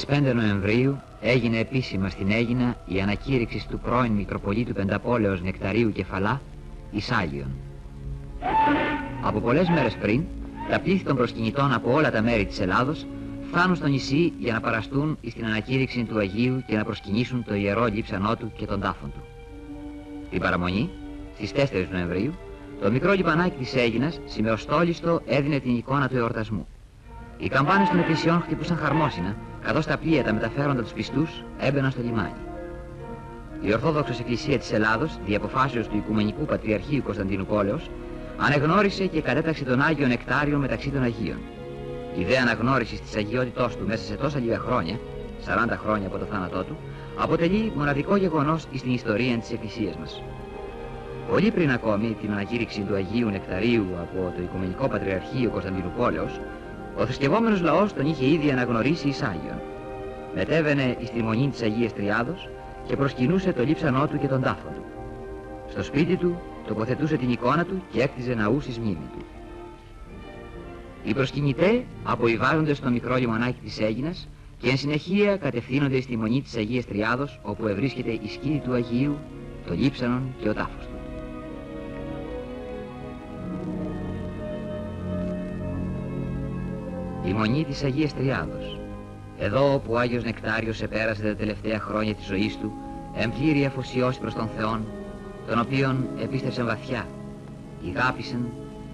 Στις 5 Νοεμβρίου έγινε επίσημα στην Αίγινα η ανακήρυξη του πρώην Μητροπολίτου Πενταπόλεως Νεκταρίου Κεφαλά Ισάγιον. Από πολλές μέρες πριν, τα πλήθη των προσκυνητών από όλα τα μέρη της Ελλάδος φτάνουν στο νησί για να παραστούν στην ανακήρυξη του Αγίου και να προσκυνήσουν το ιερό λείψανό του και τον τάφον του. Την παραμονή, στις 4 Νοεμβρίου, το μικρό λιπανάκι της Αίγινας σημεοστόλιστο έδινε την εικόνα του εορτασμού. Οι καμπάνες των εκκλησιών χτυπούσαν χαρμόσυνα, καθώς τα πλοία τα μεταφέροντα τους πιστούς έμπαιναν στο λιμάνι. Η Ορθόδοξος Εκκλησία της Ελλάδος, δι' αποφάσεως του Οικουμενικού Πατριαρχείου Κωνσταντινουπόλεως, ανεγνώρισε και κατέταξε τον Άγιο Νεκτάριο μεταξύ των Αγίων. Η ιδέα αναγνώρισης της αγιότητός του μέσα σε τόσα λίγα χρόνια, 40 χρόνια από το θάνατό του, αποτελεί μοναδικό γεγονός στην ιστορία της Εκκλησίας μας. Πολύ πριν ακόμη την ανακήρυξη του Αγίου Νεκταρίου από το Οικουμενικό Πατριαρχείο Κωνσταντινουπόλεως, ο θρησκευόμενος λαός τον είχε ήδη αναγνωρίσει εις Άγιον. Μετέβαινε εις τη μονή της Αγίας Τριάδος και προσκυνούσε το λείψανό του και τον τάφον του. Στο σπίτι του τοποθετούσε την εικόνα του και έκτιζε ναούς εις μνήμη του. Οι προσκυνητές αποβιβάζονται στο μικρό λιμονάκι της Αίγινας και εν συνεχεία κατευθύνονται στη μονή της Αγίας Τριάδος, όπου ευρίσκεται η σκήνη του Αγίου, το λείψανον και ο τάφος του. Η μονή της Αγίας Τριάδος, εδώ όπου ο Άγιος Νεκτάριος επέρασε τα τελευταία χρόνια της ζωής του, εμπλήρη αφοσιώσει προς τον Θεόν, τον οποίον επίστευσαν βαθιά, ηγάπησαν,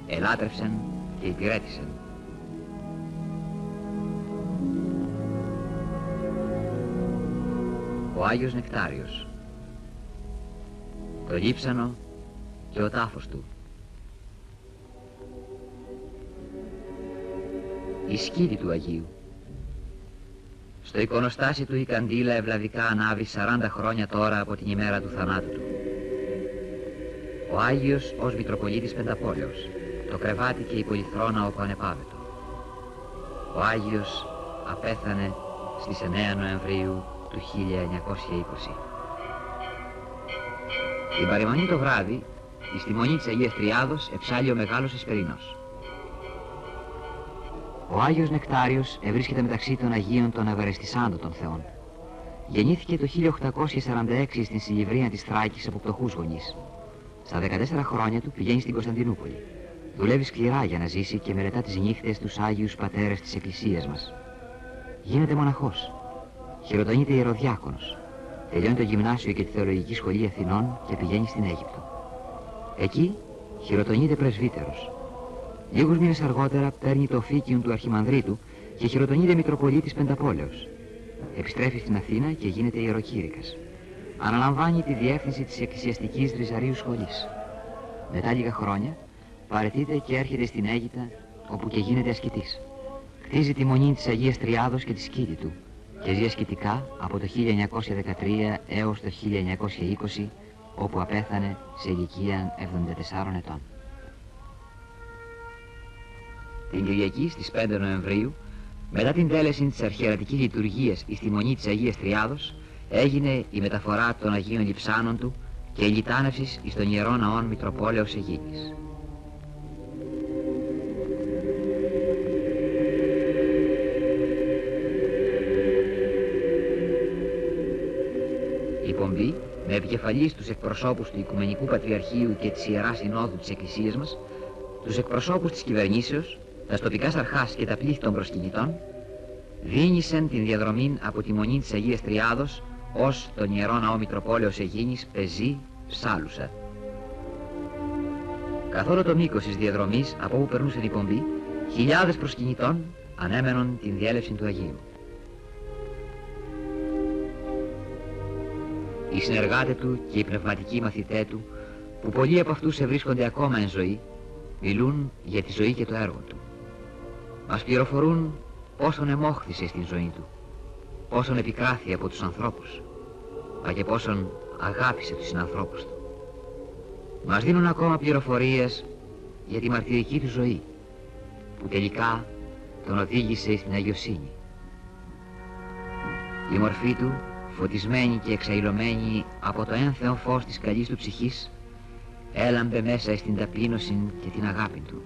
ελάτρευσαν και υπηρέτησαν. Ο Άγιος Νεκτάριος, το λείψανο και ο τάφος του. Η σκήνη του Αγίου. Στο εικονοστάσι του η καντήλα ευλαβικά ανάβει 40 χρόνια τώρα από την ημέρα του θανάτου του. Ο Άγιος ως Μητροπολίτης Πενταπόλεως, το κρεβάτι και η πολυθρόνα όπου ανεπάβετο. Ο Άγιος απέθανε στις 9 Νοεμβρίου του 1920. Την παραμονή το βράδυ, στη μονή της Αγίας Τριάδος εψάλλει ο Μεγάλος Εσπερινός. Ο Άγιος Νεκτάριος ευρίσκεται μεταξύ των Αγίων των Ευαρεστησάντων των Θεών. Γεννήθηκε το 1846 στην Σιλιβρία της Θράκης από πτωχούς γονείς. Στα 14 χρόνια του πηγαίνει στην Κωνσταντινούπολη. Δουλεύει σκληρά για να ζήσει και μελετά τις νύχτες τους Άγιους Πατέρες της Εκκλησίας μας. Γίνεται μοναχός. Χειροτονείται ιεροδιάκονος. Τελειώνει το γυμνάσιο και τη θεολογική σχολή Αθηνών και πηγαίνει στην Αίγυπτο. Εκεί χειροτονείται πρεσβύτερος. Λίγους μήνες αργότερα παίρνει το officium του Αρχιμανδρίτου και χειροτονείται Μητροπολίτης Πενταπόλεως. Επιστρέφει στην Αθήνα και γίνεται ιεροκήρυκας. Αναλαμβάνει τη διεύθυνση της εκκλησιαστικής Ριζαρίου σχολής. Μετά λίγα χρόνια παραιτείται και έρχεται στην Αίγυπτο, όπου και γίνεται ασκητής. Χτίζει τη μονή της Αγίας Τριάδος και τη σκήτη του και ζει ασκητικά από το 1913 έως το 1920, όπου απέθανε σε ηλικία 74 ετών. Την Κυριακή στις 5 Νοεμβρίου, μετά την τέλεση της αρχιερατικής λειτουργίας στη μονή της Αγίας Τριάδος, έγινε η μεταφορά των Αγίων Λειψάνων του και η λιτάνευση εις τον Ιερό Ναόν Μητροπόλεως Αιγίνης. Η πομπή, με επικεφαλής τους εκπροσώπους του Οικουμενικού Πατριαρχείου και της Ιεράς Συνόδου της Εκκλησίας μας, τους εκπροσώπους της κυβερνήσεως, τα τοπικά αρχάς και τα πλήθη των προσκυνητών, διήνυσαν την διαδρομή από τη μονή της Αγίας Τριάδος ως τον Ιερό Ναό Μητροπόλεως Αιγίνης Πεζή Ψάλουσα. Καθ' όλο το μήκος της διαδρομής από όπου περνούσε η πομπή, χιλιάδες προσκυνητών ανέμενον την διέλευση του Αγίου. Οι συνεργάτες του και οι πνευματικοί μαθητές του, που πολλοί από αυτούς ευρίσκονται ακόμα εν ζωή, μιλούν για τη ζωή και το έργο του. Μας πληροφορούν πόσον εμόχθησε στην ζωή του, πόσον επικράθη από τους ανθρώπους, μα και πόσον αγάπησε τους συνανθρώπους του. Μας δίνουν ακόμα πληροφορίες για τη μαρτυρική του ζωή, που τελικά τον οδήγησε στην αγιοσύνη. Η μορφή του, φωτισμένη και εξαϊλωμένη από το ένθεο φως της καλής του ψυχής, έλαμπε μέσα στην ταπείνωση και την αγάπη του.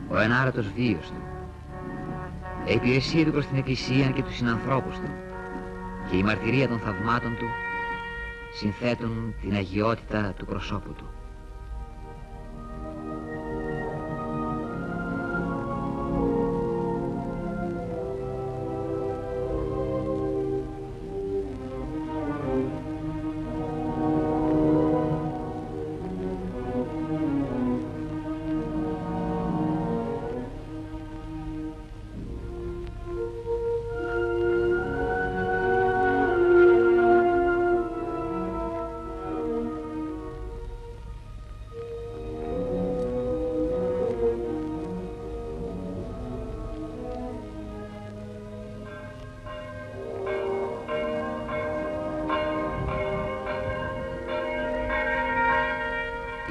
Ο ενάρετος βίος του, η υπηρεσία του προς την Εκκλησία και τους συνανθρώπους του και η μαρτυρία των θαυμάτων του συνθέτουν την αγιότητα του προσώπου του.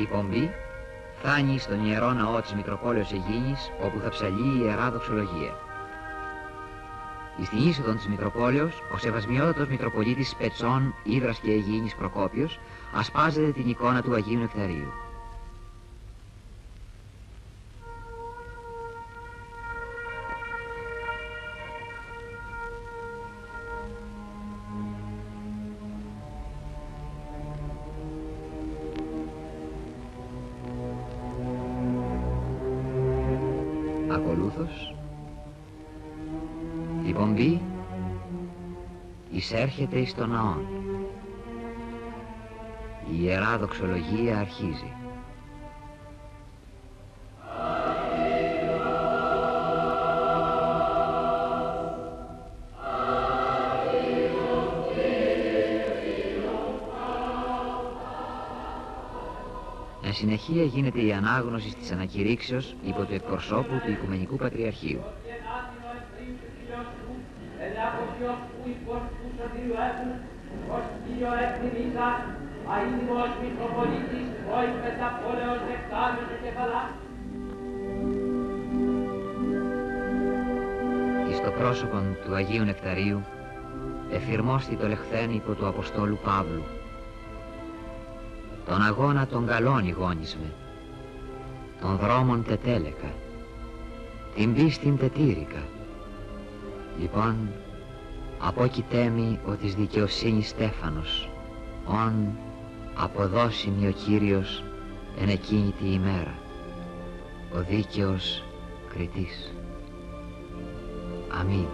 Η πομπή φτάνει στον Ιερό Ναό της Μητροπόλεως Αιγίνης, όπου θα ψαλεί η Ιερά Δοξολογία. Στην είσοδο της Μητροπόλεως, ο Σεβασμιότατος Μητροπολίτης Πετσών, Ύδρας και Αιγίνης Προκόπιος ασπάζεται την εικόνα του Αγίου Νεκταρίου. Ακολούθως, η πομπή εισέρχεται εις τον ναό. Η Ιερά Δοξολογία αρχίζει. Εν συνεχεία γίνεται η ανάγνωση της ανακηρύξεως υπό του εκπροσώπου του Οικουμενικού Πατριαρχείου. Εις το πρόσωπον του Αγίου Νεκταρίου εφηρμόστη το λεχθέν υπό του Αποστόλου Παύλου. Τον αγώνα των καλών ηγόνισμε, των δρόμων τετέλεκα, την πίστην τετήρικα. Λοιπόν, απόκειτέμι ο της δικαιοσύνης στέφανος, ον αποδώσιμη ο Κύριος εν εκείνη τη ημέρα, ο δίκαιος κριτής. Αμήν.